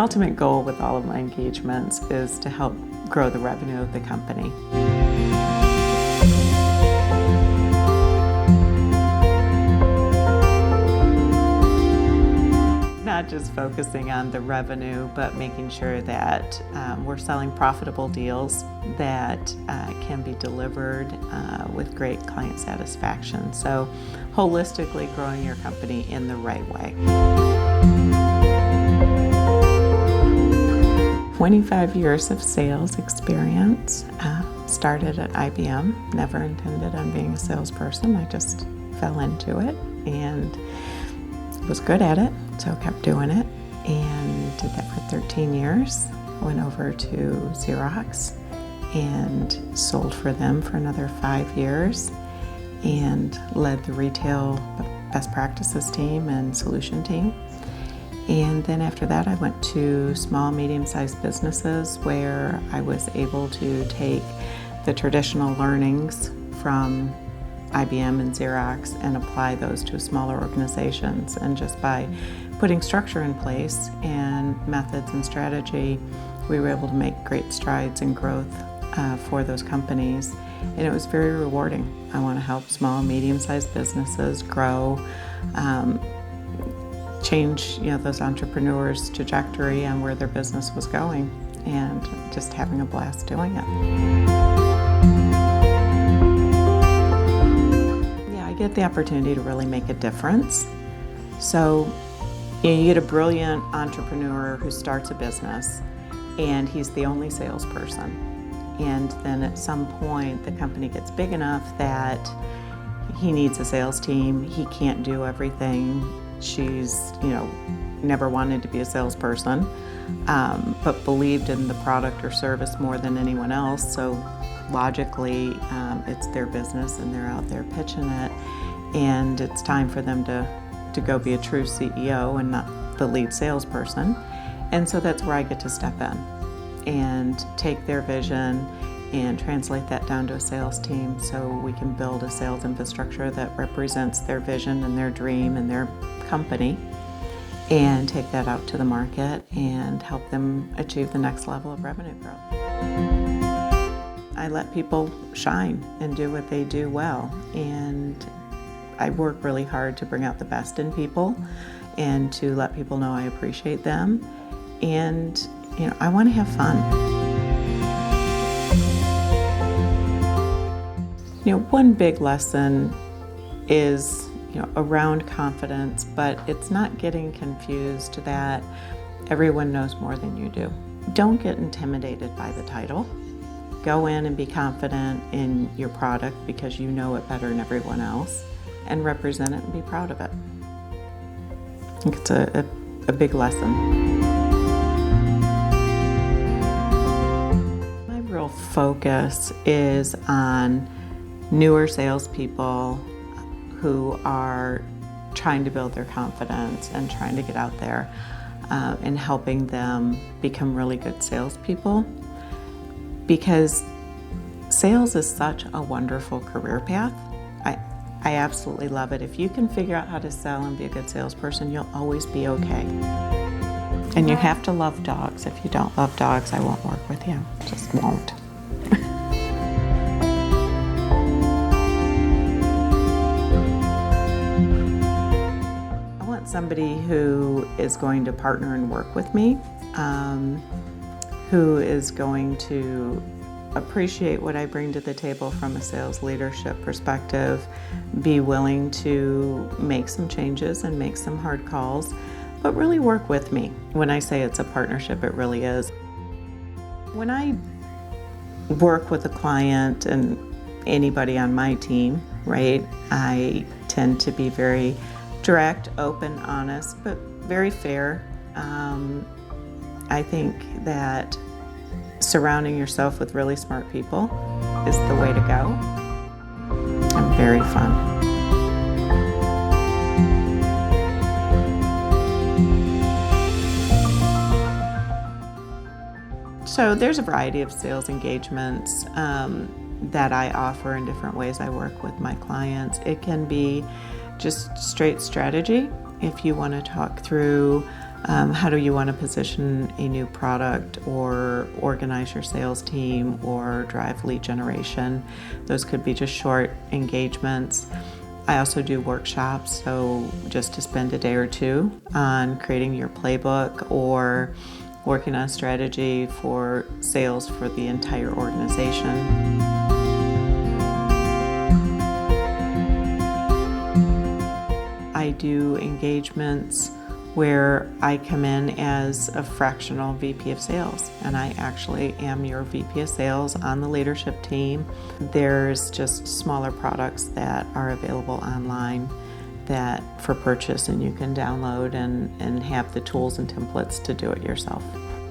ultimate goal with all of my engagements is to help grow the revenue of the company. Not just focusing on the revenue, but making sure that we're selling profitable deals that can be delivered with great client satisfaction. So holistically growing your company in the right way. 25 years of sales experience. Started at IBM, never intended on being a salesperson. I just fell into it and was good at it, so kept doing it and did that for 13 years. Went over to Xerox and sold for them for another 5 years and led the retail best practices team and solution team. And then after that, I went to small, medium-sized businesses where I was able to take the traditional learnings from IBM and Xerox and apply those to smaller organizations. And just by putting structure in place and methods and strategy, we were able to make great strides in growth for those companies. And it was very rewarding. I want to help small, medium-sized businesses grow, change those entrepreneurs' trajectory and where their business was going, and just having a blast doing it. Yeah, I get the opportunity to really make a difference. So you get a brilliant entrepreneur who starts a business and he's the only salesperson. And then at some point the company gets big enough that he needs a sales team. He can't do everything. She's, never wanted to be a salesperson, but believed in the product or service more than anyone else. So logically, it's their business and they're out there pitching it. And it's time for them to go be a true CEO and not the lead salesperson. And so that's where I get to step in and take their vision and translate that down to a sales team so we can build a sales infrastructure that represents their vision and their dream and their company, and take that out to the market and help them achieve the next level of revenue growth. I let people shine and do what they do well, and I work really hard to bring out the best in people and to let people know I appreciate them, and I want to have fun. One big lesson is around confidence, but it's not getting confused that everyone knows more than you do. Don't get intimidated by the title. Go in and be confident in your product because you know it better than everyone else, and represent it and be proud of it. I think it's a big lesson. My real focus is on newer salespeople who are trying to build their confidence and trying to get out there and helping them become really good salespeople, because sales is such a wonderful career path. I absolutely love it. If you can figure out how to sell and be a good salesperson, you'll always be okay. And you have to love dogs. If you don't love dogs, I won't work with you. Just won't. Somebody who is going to partner and work with me, who is going to appreciate what I bring to the table from a sales leadership perspective, be willing to make some changes and make some hard calls, but really work with me. When I say it's a partnership, it really is. When I work with a client and anybody on my team, right, I tend to be very direct, open, honest, but very fair. I think that surrounding yourself with really smart people is the way to go, and very fun. So there's a variety of sales engagements that I offer in different ways I work with my clients. It can be just straight strategy. If you want to talk through How do you want to position a new product or organize your sales team or drive lead generation? Those could be just short engagements. I also do workshops, so just to spend a day or two on creating your playbook or working on strategy for sales for the entire organization. I do engagements where I come in as a fractional VP of sales, and I actually am your VP of sales on the leadership team. There's just smaller products that are available online that for purchase, and you can download and have the tools and templates to do it yourself.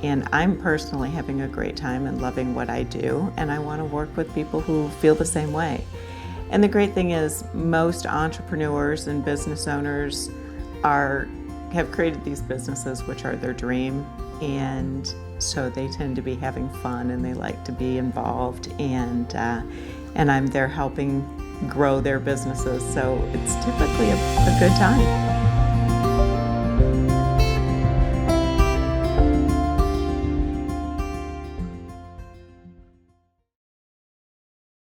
And I'm personally having a great time and loving what I do, and I want to work with people who feel the same way. And the great thing is most entrepreneurs and business owners have created these businesses which are their dream, and so they tend to be having fun and they like to be involved, and I'm there helping grow their businesses, so it's typically a good time.